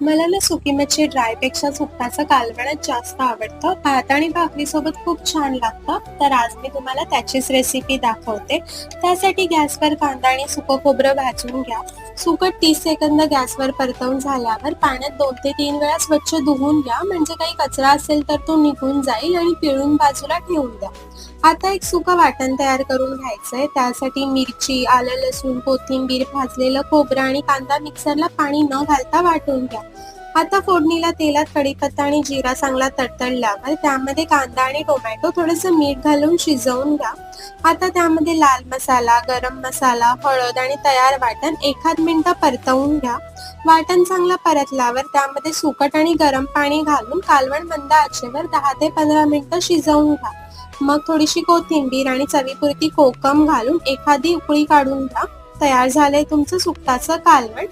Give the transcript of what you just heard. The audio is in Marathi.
मला ना सुकी मच्छी ड्रायपेक्षा सुकटाचं कालवणच जास्त आवडतं. भात आणि भाकरीसोबत खूप छान लागतं. तर आज मी तुम्हाला त्याचीच रेसिपी दाखवते. त्यासाठी गॅसवर कांदा आणि सुकं खोबरं भाजून घ्या. सुकट 30 सेकंद गॅसवर परतवून झाल्यावर पाण्यात 2 ते 3 वेळा स्वच्छ धुवून घ्या, म्हणजे काही कचरा असेल तर तो निघून जाईल आणि पिळून बाजूला ठेवून द्या. आता एक सुकं वाटण तयार करून घ्यायचंय. त्यासाठी मिरची, आलं, लसूण, कोथिंबीर, भाजलेलं खोबरं आणि कांदा मिक्सरला पाणी न घालता वाटून घ्या. आता फोडणीला तेलात कढीपत्ता आणि जिरा चांगला तडतडल्यावर त्यामध्ये कांदा आणि टोमॅटो थोडंसं मीठ घालून शिजवून घ्या. आता त्यामध्ये लाल मसाला, गरम मसाला, हळद आणि तयार वाटण एखाद मिनिटं परतवून घ्या. वाटण चांगलं परतल्यावर त्यामध्ये सुकट आणि गरम पाणी घालून कालवण मंद आचेवर 10 ते 15 मिनिटं शिजवून घ्या. मग थोडीशी कोथिंबीर आणि चवीपुरती कोकम घालून एखादी उकळी काढून घ्या. तयार झालंय तुमचं सुकटाचं कालवण.